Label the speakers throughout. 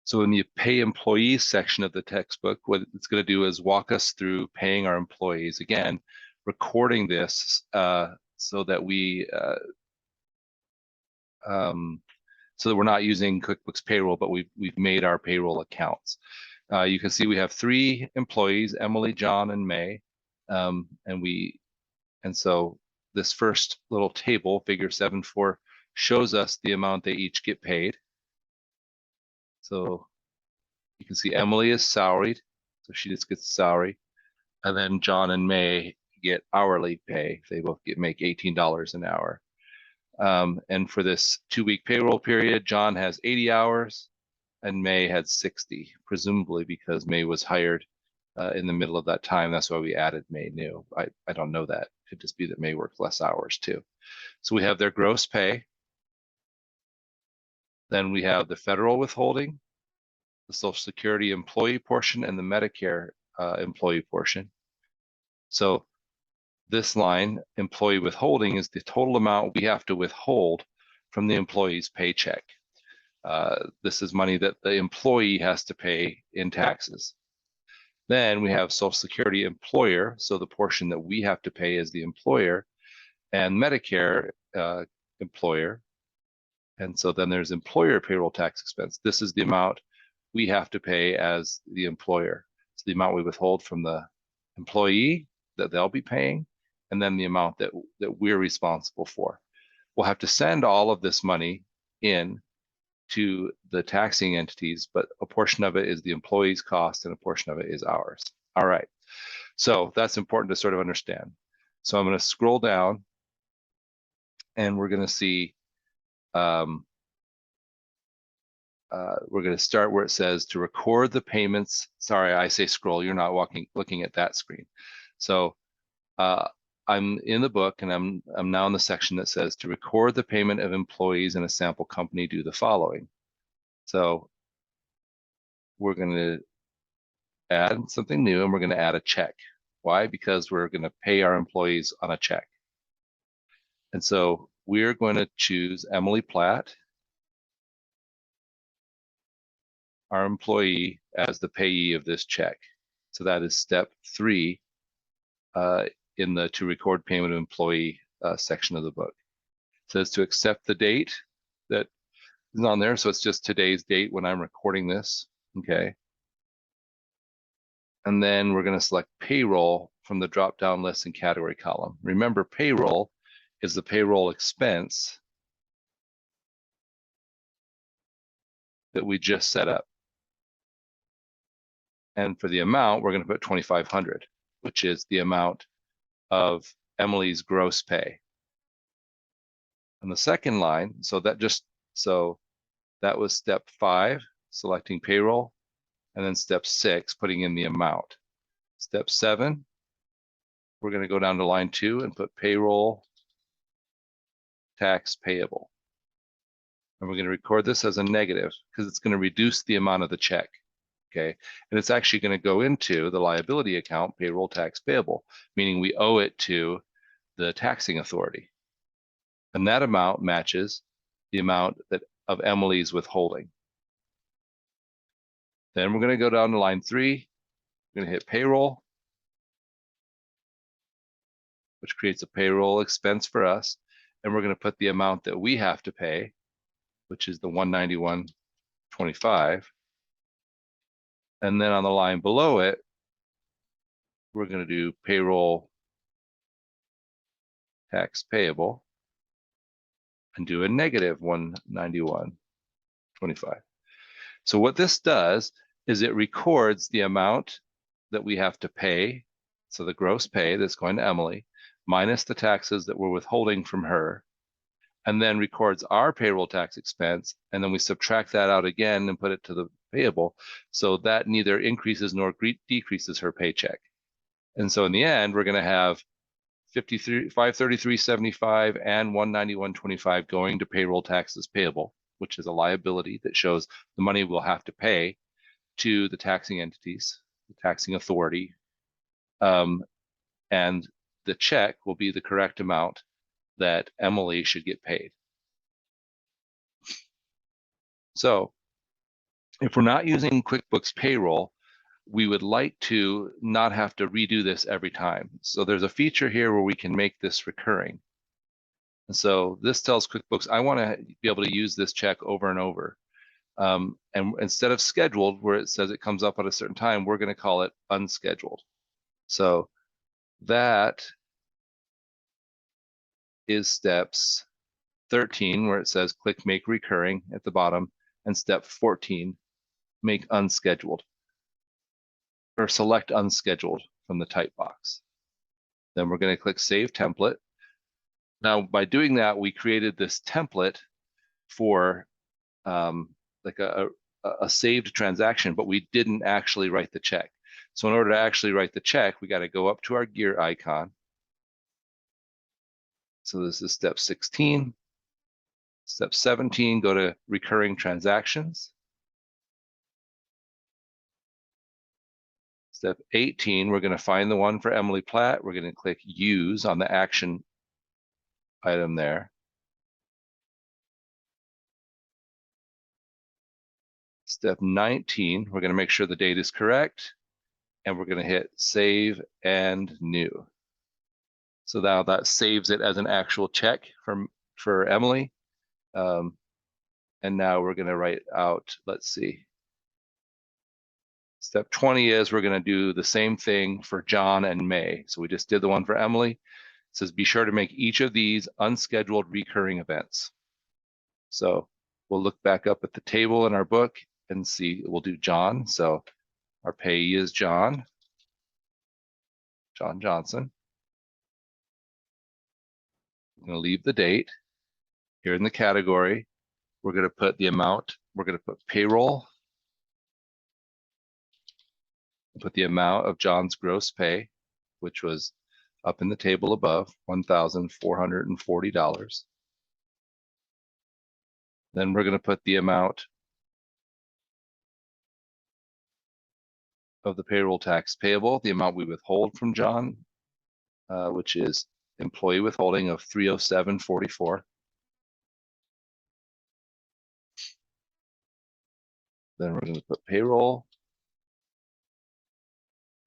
Speaker 1: So in the pay employees section of the textbook, what it's going to do is walk us through paying our employees. Again, recording this so that we so that we're not using QuickBooks Payroll, but we've made our payroll accounts. You can see we have 3 employees: Emily, John, and May, and so this first little table, figure 7.4, shows us the amount they each get paid. So you can see Emily is salaried, so she just gets salary, and then John and May get hourly pay. They both make $18 an hour. And for this 2-week payroll period, John has 80 hours and May had 60, presumably because May was hired in the middle of that time. That's why we added May new. I don't know that. It could just be that May worked less hours too. So we have their gross pay. Then we have the federal withholding, the Social Security employee portion, and the Medicare employee portion. So this line, employee withholding, is the total amount we have to withhold from the employee's paycheck. This is money that the employee has to pay in taxes. Then we have Social Security employer, so the portion that we have to pay as the employer, and Medicare employer. And so then there's employer payroll tax expense. This is the amount we have to pay as the employer. It's the amount we withhold from the employee that they'll be paying, and then the amount that we're responsible for. We'll have to send all of this money in to the taxing entities, but a portion of it is the employee's cost and a portion of it is ours. All right, so that's important to sort of understand. So I'm going to scroll down and we're going to see, we're going to start where it says to record the payments. Sorry, I say scroll, you're not looking at that screen. So I'm in the book and I'm now in the section that says to record the payment of employees in a sample company, do the following. So we're going to add something new and we're going to add a check. Why? Because we're going to pay our employees on a check. And so we're going to choose Emily Platt, our employee, as the payee of this check. So that is step 3 in the to record payment of employee section of the book. It says to accept the date that is on there. So it's just today's date when I'm recording this. Okay. And then we're going to select payroll from the drop-down list and category column. Remember, payroll is the payroll expense that we just set up. And for the amount, we're going to put $2,500, which is the amount of Emily's gross pay. On the second line, so that was step 5, selecting payroll, and then step 6, putting in the amount. Step 7, we're going to go down to line 2 and put payroll tax payable. And we're going to record this as a negative because it's going to reduce the amount of the check. Okay, and it's actually going to go into the liability account, payroll tax payable, meaning we owe it to the taxing authority. And that amount matches the amount of Emily's withholding. Then we're going to go down to line 3. We're going to hit payroll, which creates a payroll expense for us. And we're going to put the amount that we have to pay, which is the $191.25. And then on the line below it, we're going to do payroll tax payable and do a negative $191.25. So what this does is it records the amount that we have to pay, so the gross pay that's going to Emily, minus the taxes that we're withholding from her, and then records our payroll tax expense, and then we subtract that out again and put it to the payable, so that neither increases nor decreases her paycheck. And so in the end, we're going to have $533.75 and $191.25 going to payroll taxes payable, which is a liability that shows the money we'll have to pay to the taxing entities, the taxing authority, and the check will be the correct amount that Emily should get paid. So If we're not using QuickBooks Payroll, we would like to not have to redo this every time. So there's a feature here where we can make this recurring. And so this tells QuickBooks, I want to be able to use this check over and over. And instead of scheduled, where it says it comes up at a certain time, we're going to call it unscheduled. So that is steps 13, where it says click make recurring at the bottom, and step 14, make unscheduled, or select unscheduled from the type box. Then we're going to click save template. Now, by doing that, we created this template for like a saved transaction, but we didn't actually write the check. So in order to actually write the check, we got to go up to our gear icon. So this is step 16. Step 17, go to recurring transactions. Step 18, we're going to find the one for Emily Platt. We're going to click use on the action item there. Step 19, we're going to make sure the date is correct, and we're going to hit save and new. So now that saves it as an actual check for Emily. And now we're going to write out, let's see. Step 20 is we're going to do the same thing for John and May. So we just did the one for Emily. It says be sure to make each of these unscheduled recurring events. So we'll look back up at the table in our book and see, we'll do John. So our payee is John Johnson. I'm going to leave the date. Here in the category, we're going to put the amount. We're going to put payroll. Put the amount of John's gross pay, which was up in the table above, $1,440. Then we're going to put the amount of the payroll tax payable, the amount we withhold from John, which is employee withholding of $307.44. Then we're going to put payroll.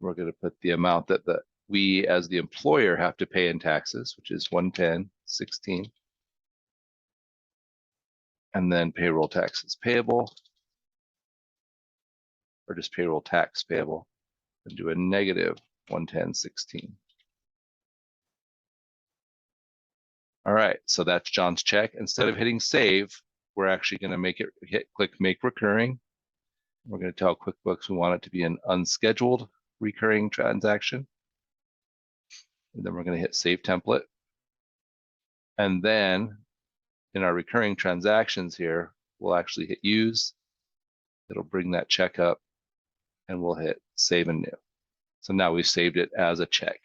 Speaker 1: We're going to put the amount that we as the employer have to pay in taxes, which is $110.16. And then payroll taxes payable, or just payroll tax payable, and do a negative $110.16. All right, so that's John's check. Instead of hitting save, we're actually going to click make recurring. We're going to tell QuickBooks we want it to be an unscheduled recurring transaction. And then we're going to hit save template. And then in our recurring transactions here, we'll actually hit use. It'll bring that check up, and we'll hit save and new. So now we've saved it as a check.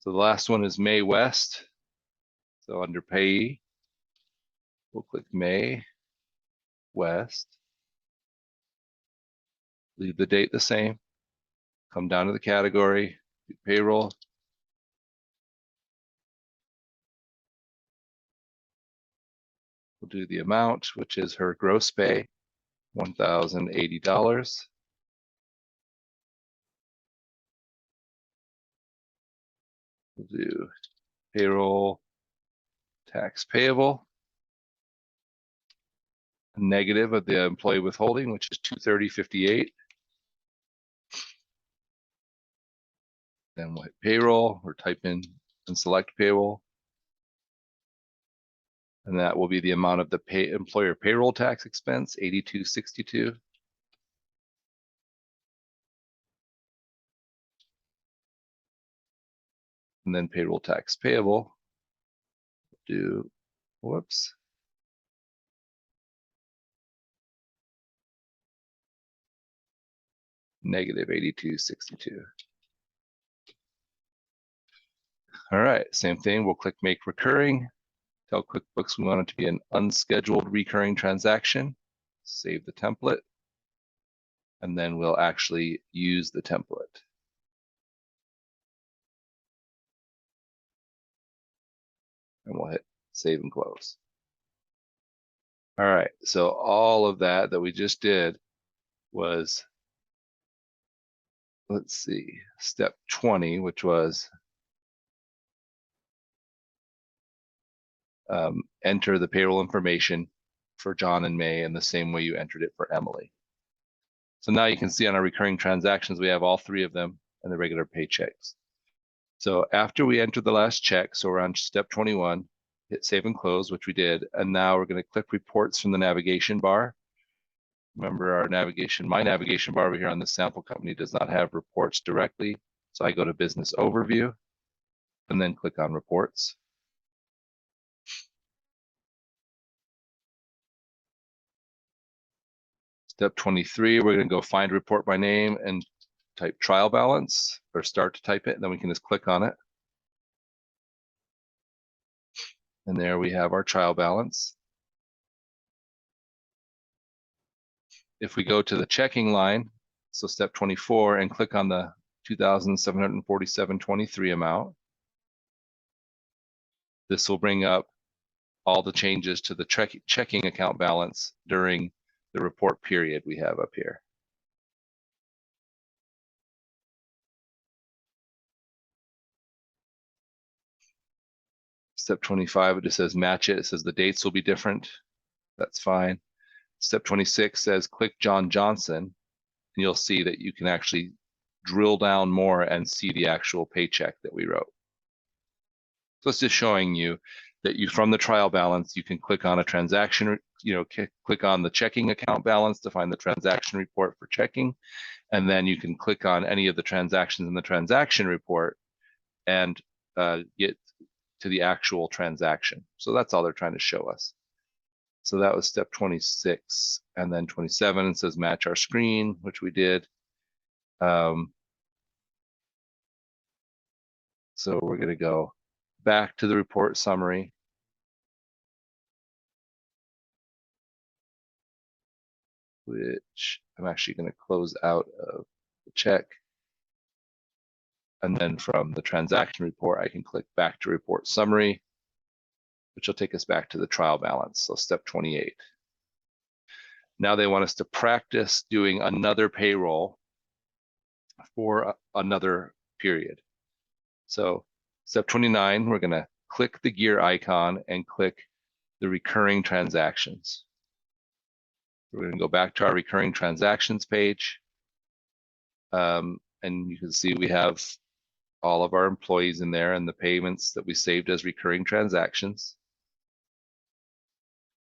Speaker 1: So the last one is May West. So under payee, we'll click May West. Leave the date the same. Come down to the category, do payroll. We'll do the amount, which is her gross pay, $1,080. We'll do payroll tax payable, negative of the employee withholding, which is $230.58. Then we'll hit payroll or type in and select payroll. And that will be the amount of the employer payroll tax expense, $82.62. And then payroll tax payable, do, whoops. Negative $82.62. All right, same thing. We'll click make recurring. Tell QuickBooks we want it to be an unscheduled recurring transaction. Save the template. And then we'll actually use the template. And we'll hit save and close. All right, so all of that we just did was, let's see, step 20, which was enter the payroll information for John and May in the same way you entered it for Emily. So now you can see on our recurring transactions, we have all three of them and the regular paychecks. So after we enter the last check, so we're on step 21, hit save and close, which we did. And now we're going to click reports from the navigation bar. Remember our navigation, my navigation bar over here on the sample company does not have reports directly. So I go to business overview and then click on reports. Step 23, we're going to go find report by name and type trial balance, or start to type it, and then we can just click on it. And there we have our trial balance. If we go to the checking line, so step 24, and click on the 2,747.23 amount, this will bring up all the changes to the checking account balance during the report period we have up here. Step 25, it just says match it. It says the dates will be different. That's fine. Step 26 says click John Johnson, and you'll see that you can actually drill down more and see the actual paycheck that we wrote. So it's just showing you that you, from the trial balance, you can click on a transaction, click on the checking account balance to find the transaction report for checking. And then you can click on any of the transactions in the transaction report and get to the actual transaction. So that's all they're trying to show us. So that was step 26. And then 27 says match our screen, which we did. So we're going to go back to the report summary. Which I'm actually going to close out of the check. And then from the transaction report, I can click back to report summary, which will take us back to the trial balance. So step 28. Now they want us to practice doing another payroll for another period. So step 29, we're going to click the gear icon and click the recurring transactions. We're going to go back to our recurring transactions page. And you can see we have all of our employees in there and the payments that we saved as recurring transactions.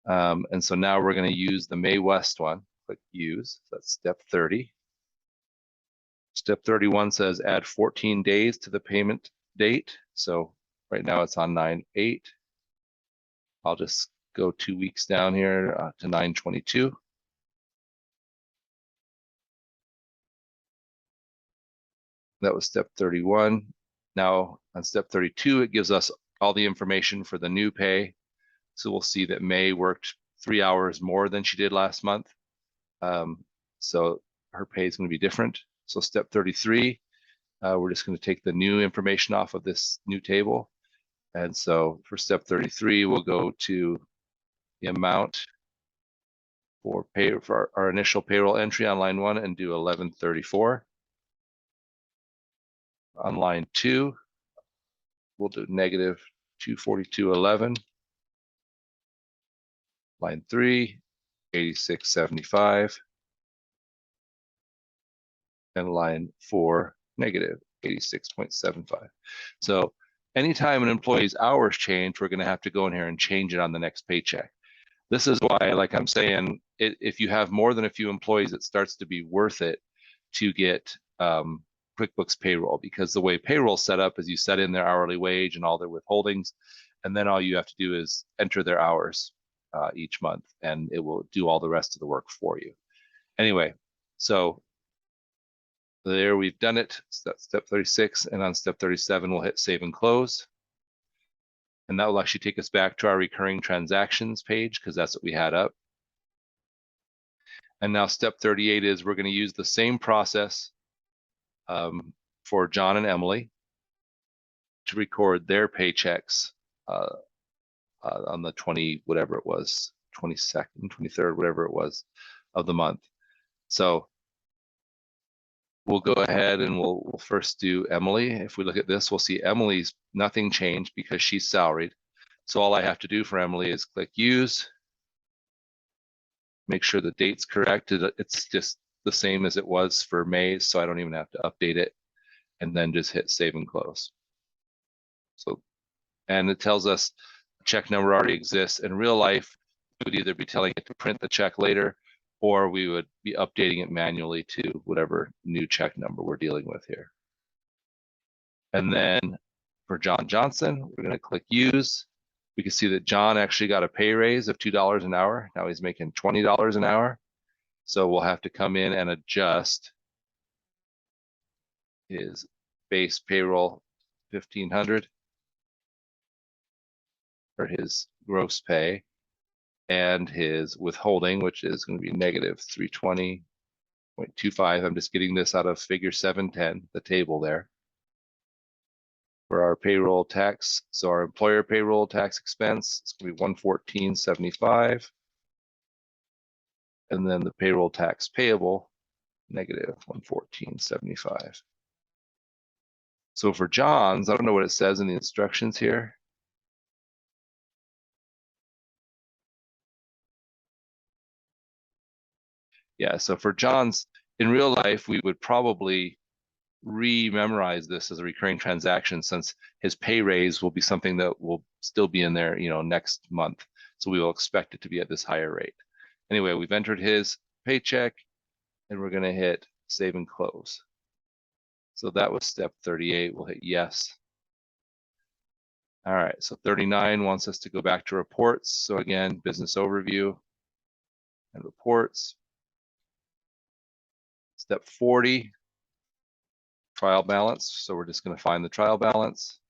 Speaker 1: And so now we're going to use the May West one. Click use. That's step 30. Step 31 says add 14 days to the payment date. So right now it's on 9/8. I'll just go 2 weeks down here to 9/22. That was step 31. Now on step 32, it gives us all the information for the new pay. So we'll see that May worked 3 hours more than she did last month. So her pay is going to be different. So step 33, we're just going to take the new information off of this new table. And so for step 33, we'll go to the amount for our initial payroll entry on line 1 and do 1134. On line 2, we'll do negative 242.11. Line 3, 86.75. And line 4, negative 86.75. So anytime an employee's hours change, we're going to have to go in here and change it on the next paycheck. This is why, like I'm saying, if you have more than a few employees, it starts to be worth it to get QuickBooks Payroll, because the way payroll's set up is you set in their hourly wage and all their withholdings, and then all you have to do is enter their hours each month, and it will do all the rest of the work for you. Anyway, so there we've done it. That's step 36, and on step 37, we'll hit save and close. And that will actually take us back to our recurring transactions page, because that's what we had up. And now step 38 is we're going to use the same process for John and Emily to record their paychecks on the 20, whatever it was, 22nd, 23rd, whatever it was, of the month. So we'll go ahead and we'll first do Emily. If we look at this, we'll see Emily's nothing changed because she's salaried. So all I have to do for Emily is click use, make sure the date's correct. It's just the same as it was for May, so I don't even have to update it, and then just hit save and close. So, and it tells us the check number already exists. In real life, we would either be telling it to print the check later, or we would be updating it manually to whatever new check number we're dealing with here. And then for John Johnson, we're going to click use. We can see that John actually got a pay raise of $2 an hour. Now he's making $20 an hour. So we'll have to come in and adjust his base payroll 1,500 for his gross pay, and his withholding, which is going to be negative 320.25. I'm just getting this out of figure 710, the table there. For our payroll tax, so our employer payroll tax expense, it's going to be 114.75. And then the payroll tax payable, negative 114.75. So for John's, I don't know what it says in the instructions here. Yeah, so for John's, in real life, we would probably re-memorize this as a recurring transaction, since his pay raise will be something that will still be in there, next month. So we will expect it to be at this higher rate. Anyway, we've entered his paycheck, and we're going to hit save and close. So that was step 38. We'll hit yes. All right, so 39 wants us to go back to reports. So again, business overview and reports. Step 40, trial balance. So we're just going to find the trial balance.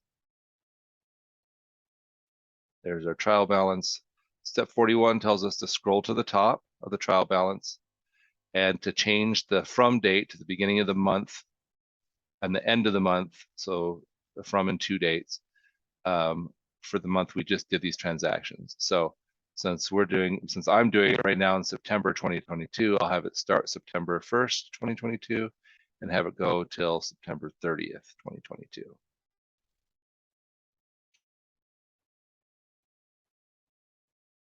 Speaker 1: There's our trial balance. Step 41 tells us to scroll to the top of the trial balance and to change the from date to the beginning of the month and the end of the month. So the from and to dates for the month we just did these transactions. So since I'm doing it right now in September 2022, I'll have it start September 1st, 2022, and have it go till September 30th, 2022.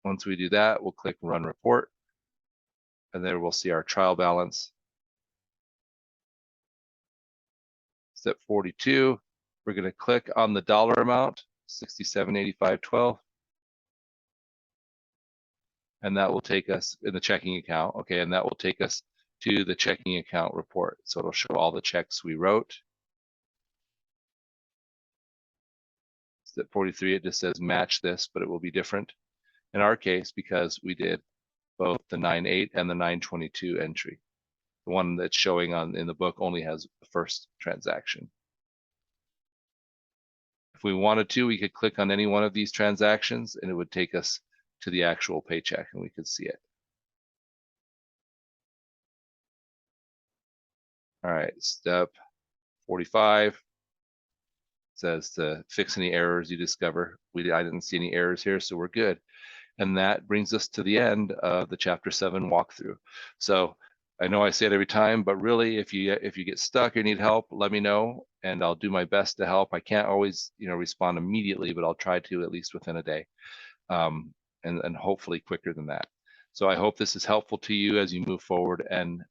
Speaker 1: Once we do that, we'll click Run Report, and there we'll see our trial balance. Step 42, we're going to click on the dollar amount, $67.85.12. And that will take us in the checking account. Okay, and that will take us to the checking account report. So it'll show all the checks we wrote. Step 43, it just says match this, but it will be different in our case because we did both the 9/8 and the 9/22 entry. The one that's showing in the book only has the first transaction. If we wanted to, we could click on any one of these transactions and it would take us to the actual paycheck and we could see it. All right, step 45 says to fix any errors you discover. I didn't see any errors here, so we're good. And that brings us to the end of the Chapter 7 walkthrough. So I know I say it every time, but really, if you get stuck or need help, let me know, and I'll do my best to help. I can't always, respond immediately, but I'll try to at least within a day, and hopefully quicker than that. So I hope this is helpful to you as you move forward and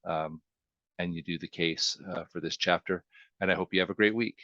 Speaker 1: you do the case for this chapter. And I hope you have a great week.